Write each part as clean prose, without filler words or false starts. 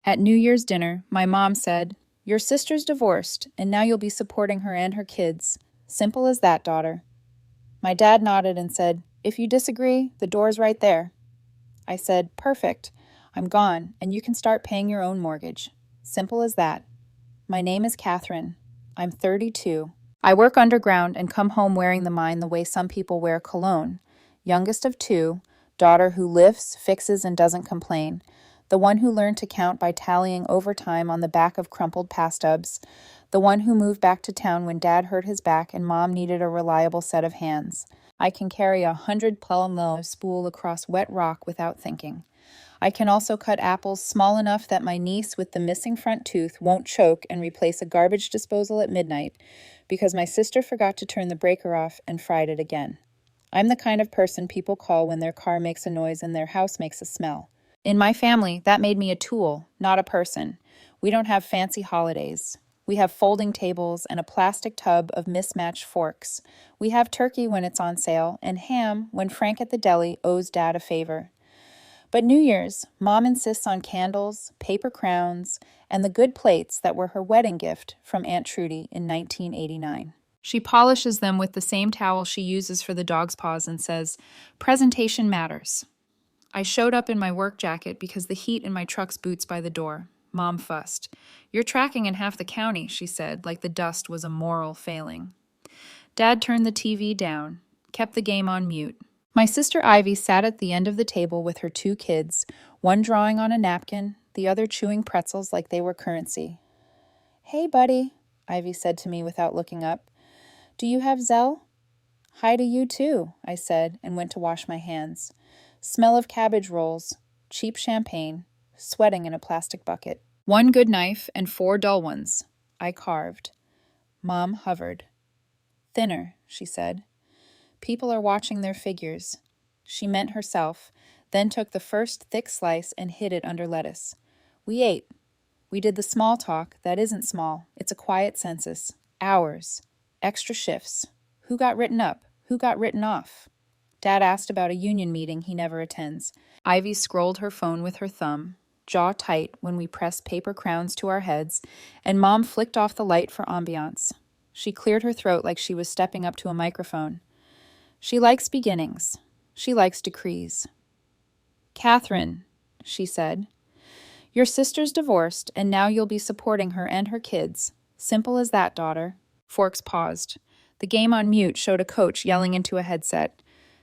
At New Year's dinner, my mom said, "Your sister's divorced, and now you'll be supporting her and her kids. Simple as that, daughter." My dad nodded and said, "If you disagree, the door's right there." I said, "Perfect. I'm gone, and you can start paying your own mortgage. Simple as that. My name is Catherine. I'm 32. I work underground and come home wearing the mine the way some people wear cologne. Youngest of two, daughter who lifts, fixes, and doesn't complain. The one who learned to count by tallying overtime on the back of crumpled pass stubs. The one who moved back to town when dad hurt his back and mom needed a reliable set of hands. I can carry 100 plumb spool across wet rock without thinking. I can also cut apples small enough that my niece with the missing front tooth won't choke and replace a garbage disposal at midnight because my sister forgot to turn the breaker off and fried it again. I'm the kind of person people call when their car makes a noise and their house makes a smell. In my family, that made me a tool, not a person. We don't have fancy holidays. We have folding tables and a plastic tub of mismatched forks. We have turkey when it's on sale and ham when Frank at the deli owes Dad a favor. But New Year's, Mom insists on candles, paper crowns, and the good plates that were her wedding gift from Aunt Trudy in 1989. She polishes them with the same towel she uses for the dog's paws and says, "Presentation matters." I showed up in my work jacket because the heat in my truck's boots by the door. Mom fussed. "You're tracking in half the county," she said, like the dust was a moral failing. Dad turned the TV down, kept the game on mute. My sister Ivy sat at the end of the table with her two kids, one drawing on a napkin, the other chewing pretzels like they were currency. "Hey, buddy," Ivy said to me without looking up. "Do you have Zelle?" "Hi to you too," I said, and went to wash my hands. Smell of cabbage rolls, cheap champagne, sweating in a plastic bucket. One good knife and 4 dull ones. I carved. Mom hovered. "Thinner," she said. "People are watching their figures." She meant herself, then took the first thick slice and hid it under lettuce. We ate. We did the small talk that isn't small. It's a quiet census. Hours. Extra shifts. Who got written up? Who got written off? Dad asked about a union meeting he never attends. Ivy scrolled her phone with her thumb, jaw tight when we pressed paper crowns to our heads, and Mom flicked off the light for ambiance. She cleared her throat like she was stepping up to a microphone. She likes beginnings. She likes decrees. "Catherine," she said, "your sister's divorced, and now you'll be supporting her and her kids. Simple as that, daughter." Forks paused. The game on mute showed a coach yelling into a headset.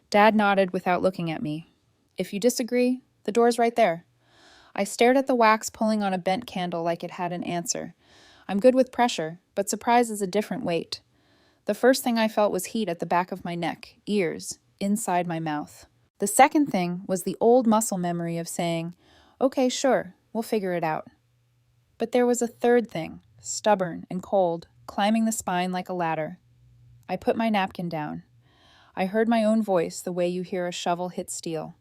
Dad nodded without looking at me. "If you disagree, the door's right there." I stared at the wax pulling on a bent candle like it had an answer. I'm good with pressure, but surprise is a different weight. The first thing I felt was heat at the back of my neck, ears, inside my mouth. The second thing was the old muscle memory of saying, "Okay, sure, we'll figure it out." But there was a third thing, stubborn and cold, climbing the spine like a ladder. I put my napkin down. I heard my own voice the way you hear a shovel hit steel.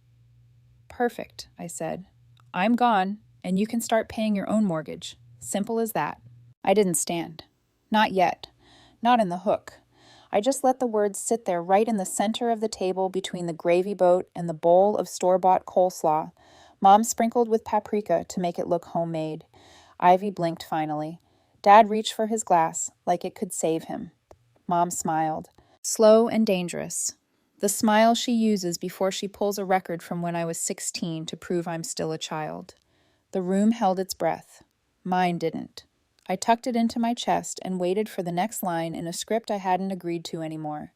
"Perfect," I said. "I'm gone, and you can start paying your own mortgage. Simple as that." I didn't stand. Not yet. Not in the hook. I just let the words sit there right in the center of the table between the gravy boat and the bowl of store-bought coleslaw, Mom sprinkled with paprika to make it look homemade. Ivy blinked finally. Dad reached for his glass, like it could save him. Mom smiled. Slow and dangerous. The smile she uses before she pulls a record from when I was 16 to prove I'm still a child. The room held its breath. Mine didn't. I tucked it into my chest and waited for the next line in a script I hadn't agreed to anymore.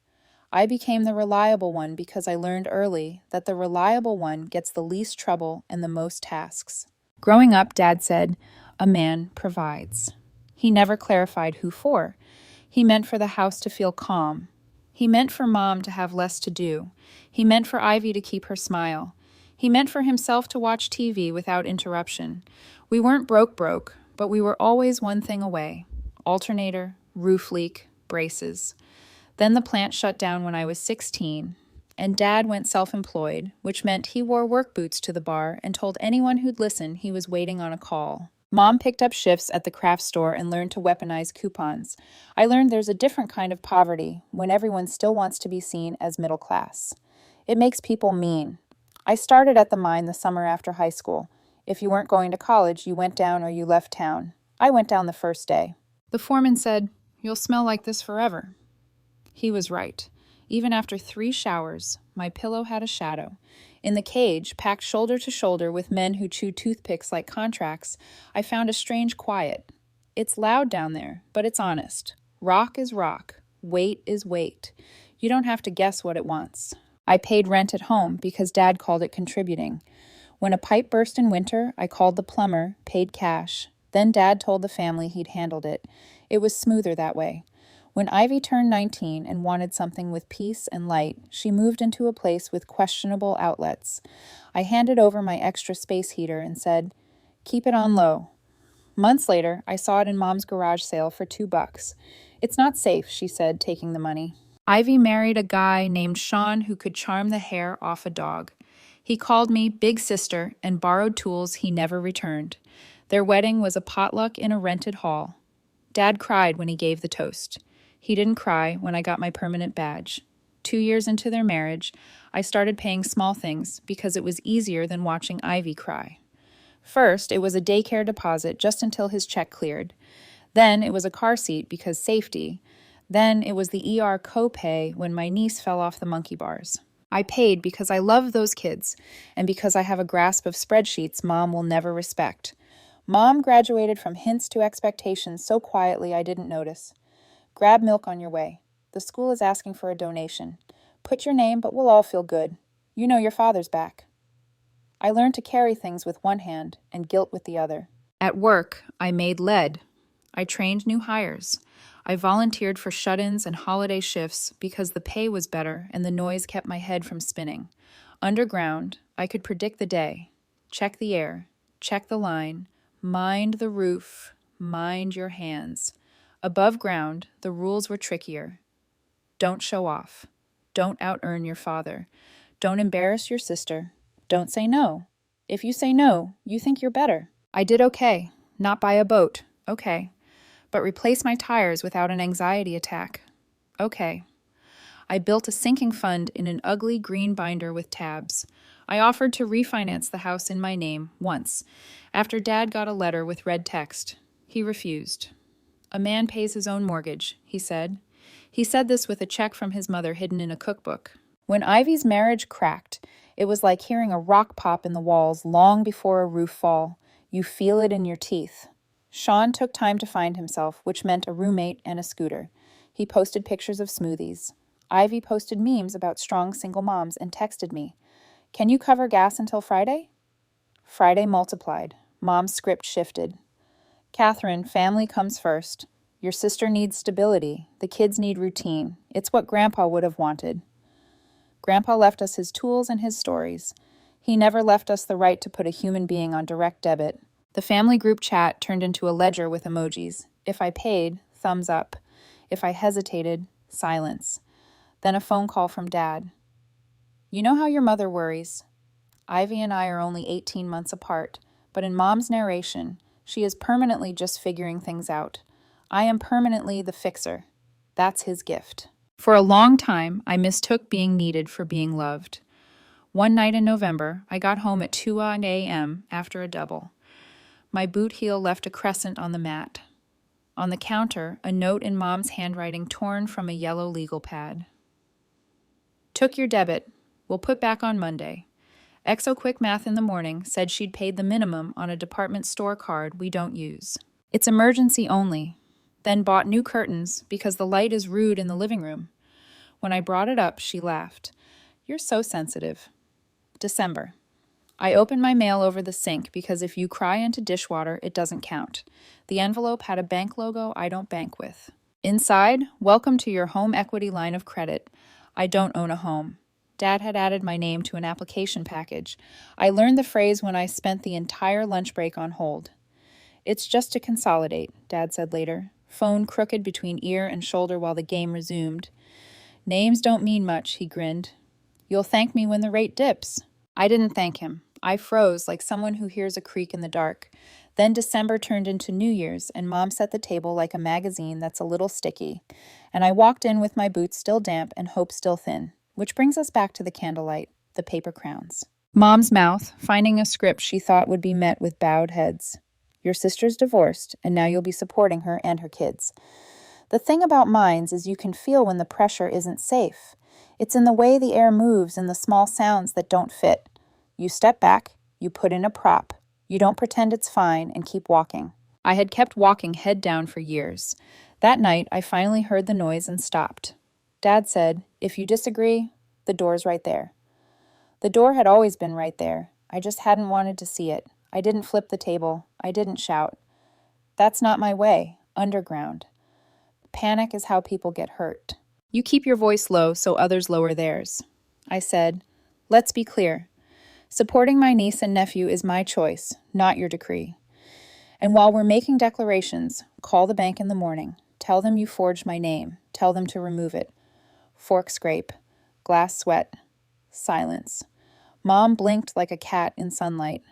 I became the reliable one because I learned early that the reliable one gets the least trouble and the most tasks. Growing up, Dad said, "A man provides." He never clarified who for. He meant for the house to feel calm. He meant for Mom to have less to do. He meant for Ivy to keep her smile. He meant for himself to watch TV without interruption. We weren't broke, but we were always one thing away. Alternator, roof leak, braces. Then the plant shut down when I was 16, and Dad went self-employed, which meant he wore work boots to the bar and told anyone who'd listen he was waiting on a call. Mom picked up shifts at the craft store and learned to weaponize coupons. I learned there's a different kind of poverty when everyone still wants to be seen as middle class. It makes people mean. I started at the mine the summer after high school. If you weren't going to college, you went down or you left town. I went down the first day. The foreman said, "You'll smell like this forever." He was right. Even after 3 showers, my pillow had a shadow. In the cage, packed shoulder to shoulder with men who chew toothpicks like contracts, I found a strange quiet. It's loud down there, but it's honest. Rock is rock. Weight is weight. You don't have to guess what it wants. I paid rent at home because Dad called it contributing. When a pipe burst in winter, I called the plumber, paid cash. Then Dad told the family he'd handled it. It was smoother that way. When Ivy turned 19 and wanted something with peace and light, she moved into a place with questionable outlets. I handed over my extra space heater and said, "Keep it on low." Months later, I saw it in Mom's garage sale for $2. "It's not safe," she said, taking the money. Ivy married a guy named Sean who could charm the hair off a dog. He called me Big Sister and borrowed tools he never returned. Their wedding was a potluck in a rented hall. Dad cried when he gave the toast. He didn't cry when I got my permanent badge. 2 years into their marriage, I started paying small things because it was easier than watching Ivy cry. First, it was a daycare deposit just until his check cleared. Then it was a car seat because safety. Then it was the ER copay when my niece fell off the monkey bars. I paid because I love those kids and because I have a grasp of spreadsheets Mom will never respect. Mom graduated from hints to expectations so quietly I didn't notice. Grab milk on your way. The school is asking for a donation. Put your name, but we'll all feel good. You know your father's back. I learned to carry things with one hand and guilt with the other. At work, I made lead. I trained new hires. I volunteered for shut-ins and holiday shifts because the pay was better and the noise kept my head from spinning. Underground, I could predict the day, check the air, check the line, mind the roof, mind your hands. Above ground, the rules were trickier. Don't show off. Don't out-earn your father. Don't embarrass your sister. Don't say no. If you say no, you think you're better. I did okay. Not buy a boat. Okay. But replace my tires without an anxiety attack. Okay. I built a sinking fund in an ugly green binder with tabs. I offered to refinance the house in my name once, after Dad got a letter with red text. He refused. "A man pays his own mortgage," he said. He said this with a check from his mother hidden in a cookbook. When Ivy's marriage cracked, it was like hearing a rock pop in the walls long before a roof fall. You feel it in your teeth. Sean took time to find himself, which meant a roommate and a scooter. He posted pictures of smoothies. Ivy posted memes about strong single moms and texted me, "Can you cover gas until Friday?" Friday multiplied. Mom's script shifted. "Catherine, family comes first. Your sister needs stability. The kids need routine. It's what Grandpa would have wanted." Grandpa left us his tools and his stories. He never left us the right to put a human being on direct debit. The family group chat turned into a ledger with emojis. If I paid, thumbs up. If I hesitated, silence. Then a phone call from Dad. "You know how your mother worries. Ivy and I are only 18 months apart, but in Mom's narration, she is permanently just figuring things out. I am permanently the fixer. That's his gift." For a long time, I mistook being needed for being loved. One night in November, I got home at 2 a.m. after a double. My boot heel left a crescent on the mat. On the counter, a note in Mom's handwriting torn from a yellow legal pad. "Took your debit. We'll put back on Monday. Exo Quick Math in the morning said she'd paid the minimum on a department store card we don't use. It's emergency only. Then bought new curtains because the light is rude in the living room. When I brought it up, she laughed. You're so sensitive." December. I opened my mail over the sink because if you cry into dishwater, it doesn't count. The envelope had a bank logo I don't bank with. Inside, welcome to your home equity line of credit. I don't own a home. Dad had added my name to an application package. I learned the phrase when I spent the entire lunch break on hold. "It's just to consolidate," Dad said later. Phone crooked between ear and shoulder while the game resumed. "Names don't mean much," he grinned. "You'll thank me when the rate dips." I didn't thank him. I froze like someone who hears a creak in the dark. Then December turned into New Year's, and Mom set the table like a magazine that's a little sticky. And I walked in with my boots still damp and hope still thin. Which brings us back to the candlelight, the paper crowns. Mom's mouth, finding a script she thought would be met with bowed heads. Your sister's divorced, and now you'll be supporting her and her kids. The thing about minds is you can feel when the pressure isn't safe. It's in the way the air moves and the small sounds that don't fit. You step back, you put in a prop. You don't pretend it's fine and keep walking. I had kept walking head down for years. That night, I finally heard the noise and stopped. Dad said, "If you disagree, the door's right there." The door had always been right there. I just hadn't wanted to see it. I didn't flip the table. I didn't shout. That's not my way. Underground. Panic is how people get hurt. You keep your voice low so others lower theirs. I said, "Let's be clear. Supporting my niece and nephew is my choice, not your decree. And while we're making declarations, call the bank in the morning. Tell them you forged my name. Tell them to remove it." Fork scrape. Glass sweat. Silence. Mom blinked like a cat in sunlight.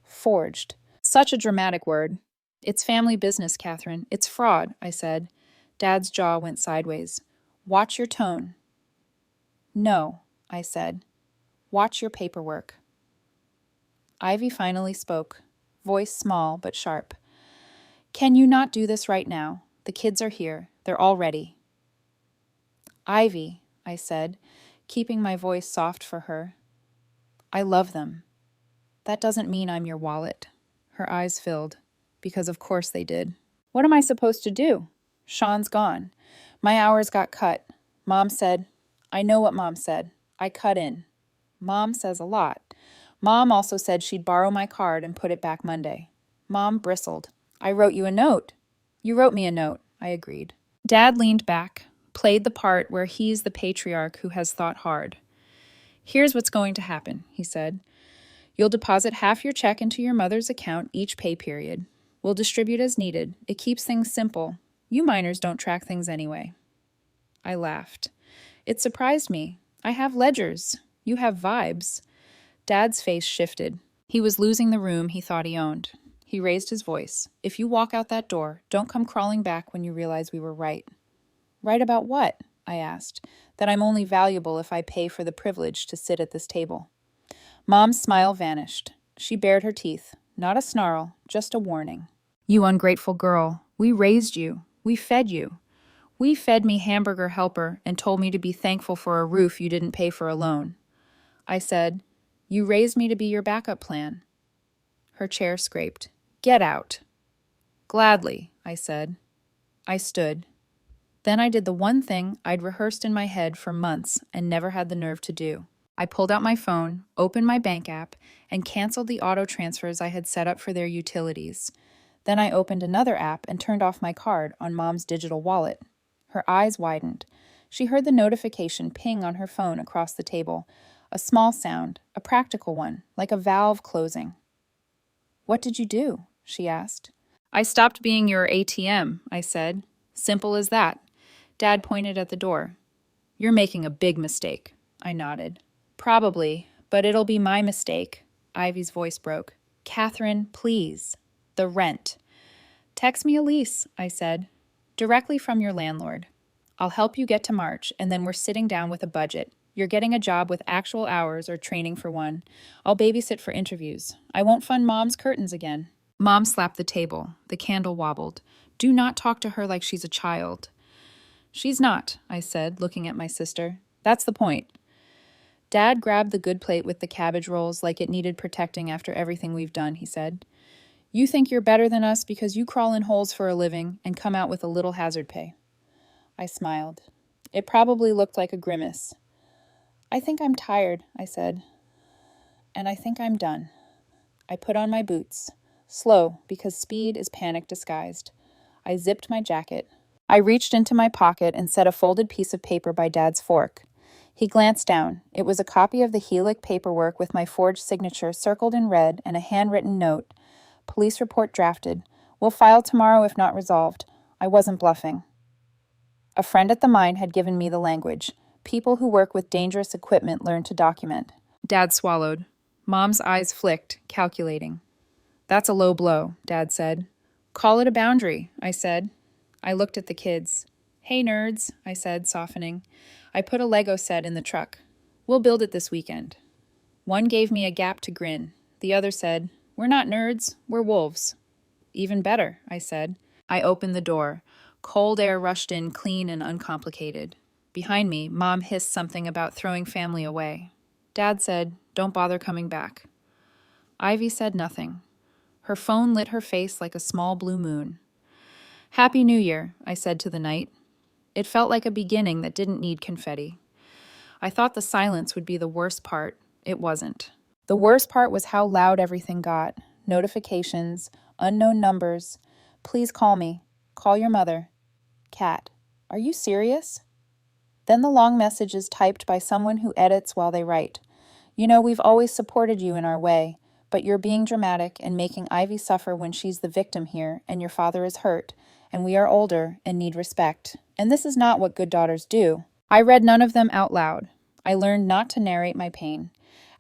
Forged. Such a dramatic word. "It's family business, Catherine. It's fraud," I said. Dad's jaw went sideways. "Watch your tone." "No," I said. "Watch your paperwork." Ivy finally spoke, voice small but sharp. "Can you not do this right now? The kids are here. They're all ready." "Ivy," I said, keeping my voice soft for her. "I love them. That doesn't mean I'm your wallet." Her eyes filled, because of course they did. "What am I supposed to do? Sean's gone. My hours got cut. Mom said, I know what Mom said. I cut in. Mom says a lot. Mom also said she'd borrow my card and put it back Monday." Mom bristled. "I wrote you a note." "You wrote me a note," I agreed. Dad leaned back, played the part where he's the patriarch who has thought hard. "Here's what's going to happen," he said. "You'll deposit half your check into your mother's account each pay period. We'll distribute as needed. It keeps things simple. You minors don't track things anyway." I laughed. It surprised me. I have ledgers. You have vibes. Dad's face shifted. He was losing the room he thought he owned. He raised his voice. "If you walk out that door, don't come crawling back when you realize we were right." "Right about what?" I asked. "That I'm only valuable if I pay for the privilege to sit at this table." Mom's smile vanished. She bared her teeth. Not a snarl, just a warning. "You ungrateful girl. We raised you. We fed you. We fed me hamburger helper and told me to be thankful for a roof you didn't pay for alone." I said, "You raised me to be your backup plan." Her chair scraped. "Get out." "Gladly," I said. I stood. Then I did the one thing I'd rehearsed in my head for months and never had the nerve to do. I pulled out my phone, opened my bank app, and canceled the auto transfers I had set up for their utilities. Then I opened another app and turned off my card on Mom's digital wallet. Her eyes widened. She heard the notification ping on her phone across the table. A small sound, a practical one, like a valve closing. "What did you do?" she asked. "I stopped being your ATM," I said. "Simple as that." Dad pointed at the door. "You're making a big mistake." I nodded. "Probably, but it'll be my mistake." Ivy's voice broke. "Catherine, please. The rent." "Text me a lease," I said. "Directly from your landlord. I'll help you get to March, and then we're sitting down with a budget. You're getting a job with actual hours or training for one. I'll babysit for interviews. I won't fund Mom's curtains again." Mom slapped the table. The candle wobbled. "Do not talk to her like she's a child." "She's not," I said, looking at my sister. "That's the point." Dad grabbed the good plate with the cabbage rolls like it needed protecting after everything we've done, he said. "You think you're better than us because you crawl in holes for a living and come out with a little hazard pay." I smiled. It probably looked like a grimace. "I think I'm tired," I said. "And I think I'm done." I put on my boots. Slow, because speed is panic disguised. I zipped my jacket. I reached into my pocket and set a folded piece of paper by Dad's fork. He glanced down. It was a copy of the Helic paperwork with my forged signature circled in red and a handwritten note. "Police report drafted. We'll file tomorrow if not resolved." I wasn't bluffing. A friend at the mine had given me the language. People who work with dangerous equipment learn to document. Dad swallowed. Mom's eyes flicked, calculating. "That's a low blow," Dad said. "Call it a boundary," I said. I looked at the kids. "Hey, nerds," I said, softening. I put a Lego set in the truck. "We'll build it this weekend." One gave me a gap to grin. The other said, "We're not nerds, we're wolves." "Even better," I said. I opened the door. Cold air rushed in, clean and uncomplicated. Behind me, Mom hissed something about throwing family away. Dad said, "Don't bother coming back." Ivy said nothing. Her phone lit her face like a small blue moon. "Happy New Year," I said to the night. It felt like a beginning that didn't need confetti. I thought the silence would be the worst part. It wasn't. The worst part was how loud everything got. Notifications, unknown numbers. "Please call me. Call your mother." Cat. "Are you serious?" Then the long messages typed by someone who edits while they write. "You know, we've always supported you in our way, but you're being dramatic and making Ivy suffer when she's the victim here and your father is hurt, and we are older and need respect. And this is not what good daughters do." I read none of them out loud. I learned not to narrate my pain.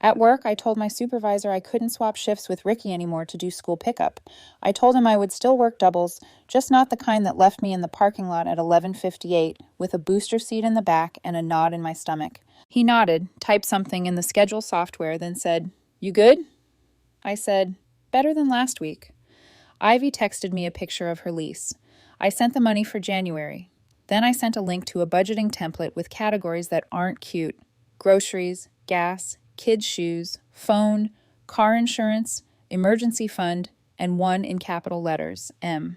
At work, I told my supervisor I couldn't swap shifts with Ricky anymore to do school pickup. I told him I would still work doubles, just not the kind that left me in the parking lot at 11:58, with a booster seat in the back and a knot in my stomach. He nodded, typed something in the schedule software, then said, "You good?" I said, "Better than last week." Ivy texted me a picture of her lease. I sent the money for January. Then I sent a link to a budgeting template with categories that aren't cute: groceries, gas, kids' shoes, phone, car insurance, emergency fund, and one in capital letters, M.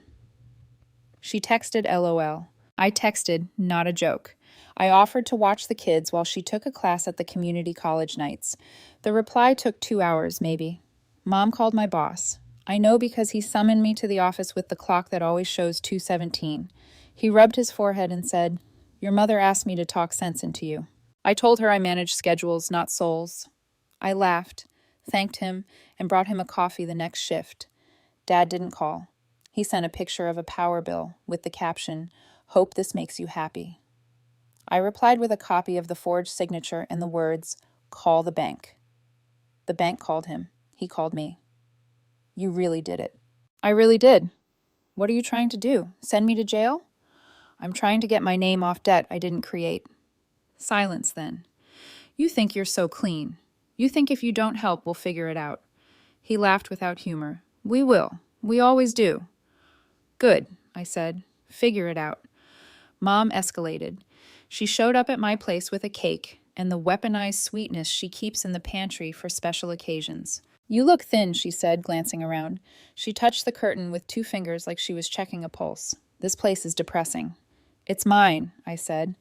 She texted LOL. I texted, not a joke. I offered to watch the kids while she took a class at the community college nights. The reply took 2 hours, maybe. Mom called my boss. I know because he summoned me to the office with the clock that always shows 2:17. He rubbed his forehead and said, "Your mother asked me to talk sense into you." I told her I managed schedules, not souls. I laughed, thanked him, and brought him a coffee the next shift. Dad didn't call. He sent a picture of a power bill with the caption, "Hope this makes you happy." I replied with a copy of the forged signature and the words, "Call the bank." The bank called him. He called me. "You really did it." I really did. What are you trying to do? Send me to jail? I'm trying to get my name off debt I didn't create. Silence, then. You think you're so clean. You think if you don't help, we'll figure it out. He laughed without humor. We will. We always do. Good, I said. Figure it out. Mom escalated. She showed up at my place with a cake and the weaponized sweetness she keeps in the pantry for special occasions. "You look thin," she said, glancing around. She touched the curtain with 2 fingers like she was checking a pulse. "This place is depressing." "It's mine," I said.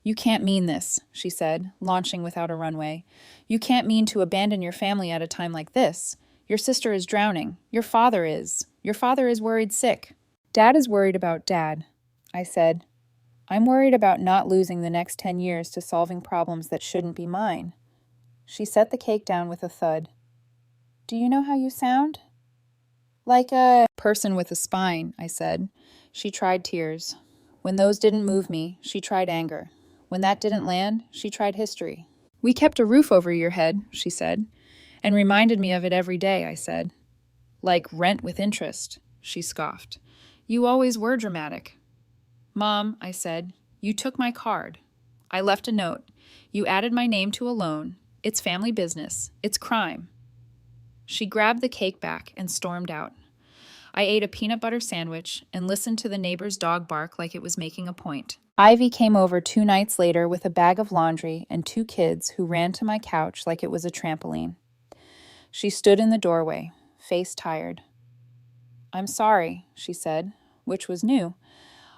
"You can't mean this," she said, launching without a runway. "You can't mean to abandon your family at a time like this. Your sister is drowning. Your father is. Your father is worried sick." "Dad is worried about Dad," I said. "I'm worried about not losing the next 10 years to solving problems that shouldn't be mine." She set the cake down with a thud. "Do you know how you sound?" "Like a person with a spine," I said. She tried tears. When those didn't move me, she tried anger. When that didn't land, she tried history. "We kept a roof over your head," she said, "and reminded me of it every day," I said. "Like rent with interest," she scoffed. "You always were dramatic." "Mom," I said, "you took my card. I left a note. You added my name to a loan. It's family business. It's crime." She grabbed the cake back and stormed out. I ate a peanut butter sandwich and listened to the neighbor's dog bark like it was making a point. Ivy came over 2 nights later with a bag of laundry and 2 kids who ran to my couch like it was a trampoline. She stood in the doorway, face tired. "I'm sorry," she said, which was new.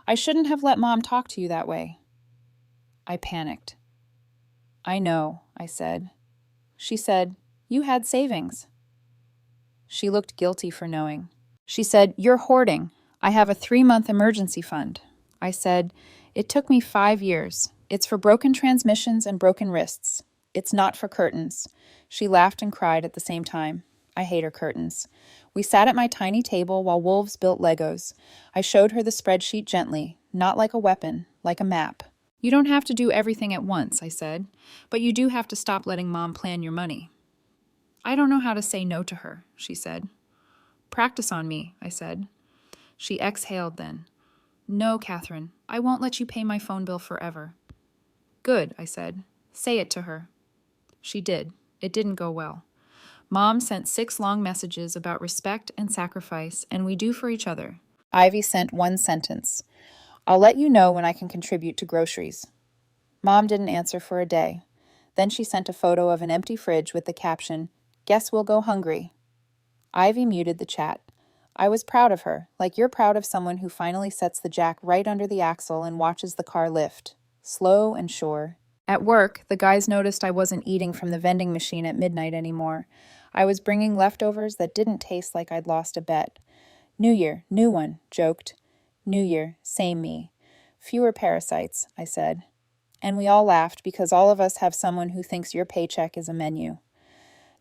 "I shouldn't have let Mom talk to you that way." I panicked. "I know," I said. She said, "You had savings." She looked guilty for knowing. She said, "You're hoarding. I have a 3-month emergency fund." I said, "It took me 5 years. It's for broken transmissions and broken wrists. It's not for curtains." She laughed and cried at the same time. I hate her curtains. We sat at my tiny table while wolves built Legos. I showed her the spreadsheet gently, not like a weapon, like a map. "You don't have to do everything at once," I said, "but you do have to stop letting Mom plan your money." "I don't know how to say no to her," she said. "Practice on me," I said. She exhaled then. "No, Catherine, I won't let you pay my phone bill forever." "Good," I said. "Say it to her." She did. It didn't go well. Mom sent 6 long messages about respect and sacrifice, and we do for each other. Ivy sent one sentence. I'll let you know when I can contribute to groceries. Mom didn't answer for a day. Then she sent a photo of an empty fridge with the caption, Guess we'll go hungry. Ivy muted the chat. I was proud of her, like you're proud of someone who finally sets the jack right under the axle and watches the car lift. Slow and sure. At work, the guys noticed I wasn't eating from the vending machine at midnight anymore. I was bringing leftovers that didn't taste like I'd lost a bet. New year, new one, joked. New year, same me. Fewer parasites, I said. And we all laughed because all of us have someone who thinks your paycheck is a menu.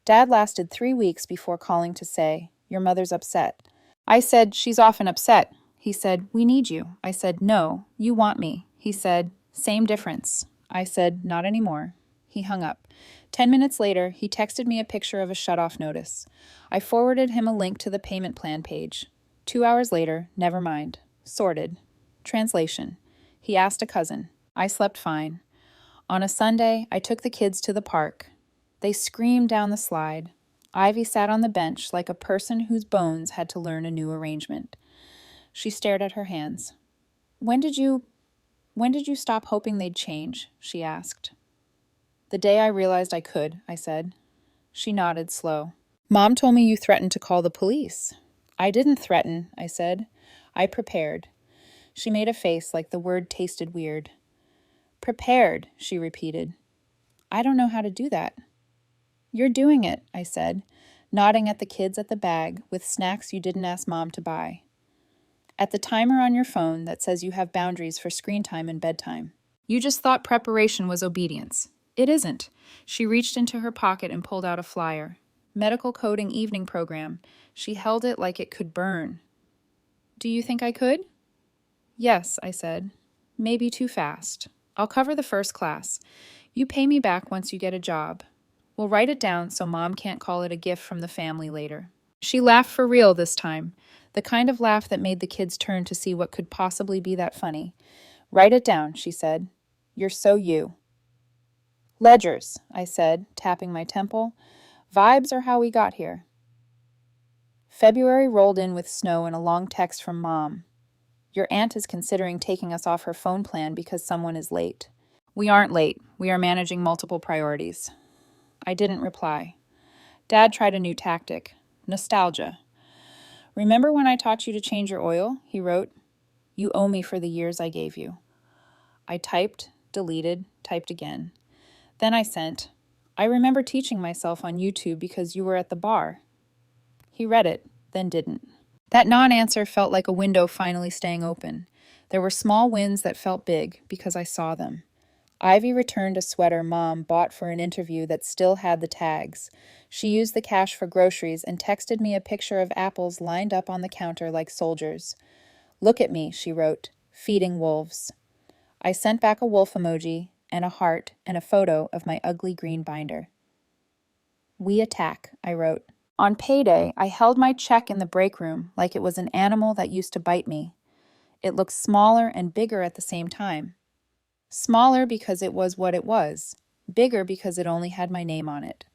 Dad lasted 3 weeks before calling to say, Your mother's upset. I said, She's often upset. He said, We need you. I said, No, you want me. He said, Same difference. I said, Not anymore. He hung up. 10 minutes later, he texted me a picture of a shutoff notice. I forwarded him a link to the payment plan page. 2 hours later, never mind. Sorted. Translation. He asked a cousin. I slept fine. On a Sunday, I took the kids to the park. They screamed down the slide. Ivy sat on the bench like a person whose bones had to learn a new arrangement. She stared at her hands. When did you stop hoping they'd change? She asked. The day I realized I could, I said. She nodded, slow. Mom told me you threatened to call the police. I didn't threaten, I said. I prepared. She made a face like the word tasted weird. Prepared, she repeated. I don't know how to do that. You're doing it, I said, nodding at the kids at the bag with snacks you didn't ask Mom to buy. At the timer on your phone that says you have boundaries for screen time and bedtime. You just thought preparation was obedience. It isn't. She reached into her pocket and pulled out a flyer. Medical coding evening program. She held it like it could burn. Do you think I could? Yes, I said. Maybe too fast. I'll cover the first class. You pay me back once you get a job. We'll write it down so Mom can't call it a gift from the family later. She laughed for real this time, the kind of laugh that made the kids turn to see what could possibly be that funny. Write it down, she said. You're so you. Ledgers, I said, tapping my temple. Vibes are how we got here. February rolled in with snow and a long text from Mom. Your aunt is considering taking us off her phone plan because someone is late. We aren't late. We are managing multiple priorities. I didn't reply. Dad tried a new tactic. Nostalgia. Remember when I taught you to change your oil? He wrote. You owe me for the years I gave you. I typed, deleted, typed again. Then I sent. I remember teaching myself on YouTube because you were at the bar. He read it, then didn't. That non-answer felt like a window finally staying open. There were small wins that felt big because I saw them. Ivy returned a sweater Mom bought for an interview that still had the tags. She used the cash for groceries and texted me a picture of apples lined up on the counter like soldiers. Look at me, she wrote, feeding wolves. I sent back a wolf emoji and a heart and a photo of my ugly green binder. We attack, I wrote. On payday, I held my check in the break room like it was an animal that used to bite me. It looked smaller and bigger at the same time. Smaller because it was what it was. Bigger because it only had my name on it.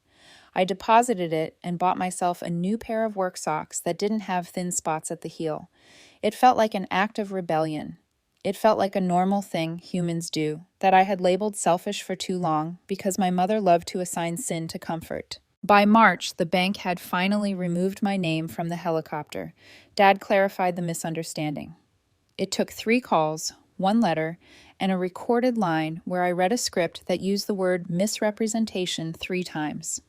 I deposited it and bought myself a new pair of work socks that didn't have thin spots at the heel. It felt like an act of rebellion. It felt like a normal thing humans do, that I had labeled selfish for too long because my mother loved to assign sin to comfort. By March, the bank had finally removed my name from the helicopter. Dad clarified the misunderstanding. It took 3 calls, 1 letter, and a recorded line where I read a script that used the word misrepresentation 3 times.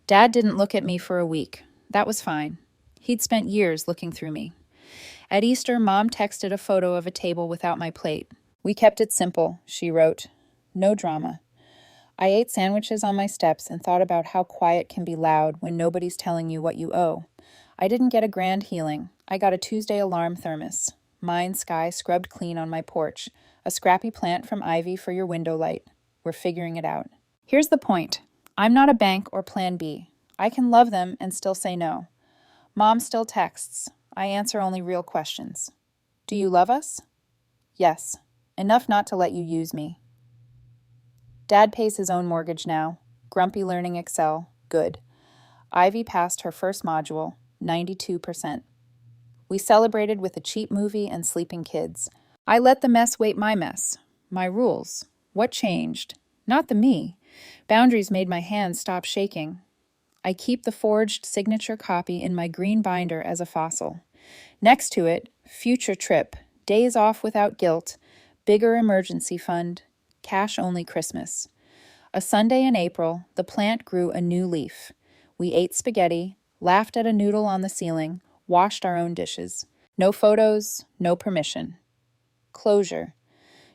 Dad didn't look at me for a week. That was fine. He'd spent years looking through me. At Easter, Mom texted a photo of a table without my plate. We kept it simple, she wrote. No drama. I ate sandwiches on my steps and thought about how quiet can be loud when nobody's telling you what you owe. I didn't get a grand healing. I got a Tuesday alarm thermos. Mine sky scrubbed clean on my porch. A scrappy plant from Ivy for your window light. We're figuring it out. Here's the point. I'm not a bank or plan B. I can love them and still say no. Mom still texts. I answer only real questions. Do you love us? Yes. Enough not to let you use me. Dad pays his own mortgage now. Grumpy learning Excel. Good. Ivy passed her first module, 92%. We celebrated with a cheap movie and sleeping kids. I let the mess wait my mess. My rules. What changed? Not the me. Boundaries made my hands stop shaking. I keep the forged signature copy in my green binder as a fossil. Next to it, future trip, days off without guilt, bigger emergency fund, cash only Christmas. A Sunday in April, the plant grew a new leaf. We ate spaghetti, laughed at a noodle on the ceiling, washed our own dishes. No photos, no permission. Closure.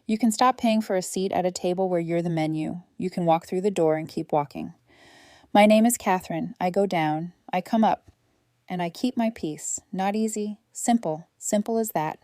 You can stop paying for a seat at a table where you're the menu. You can walk through the door and keep walking. My name is Catherine. I go down. I come up. And I keep my peace. Not easy. Simple. Simple as that.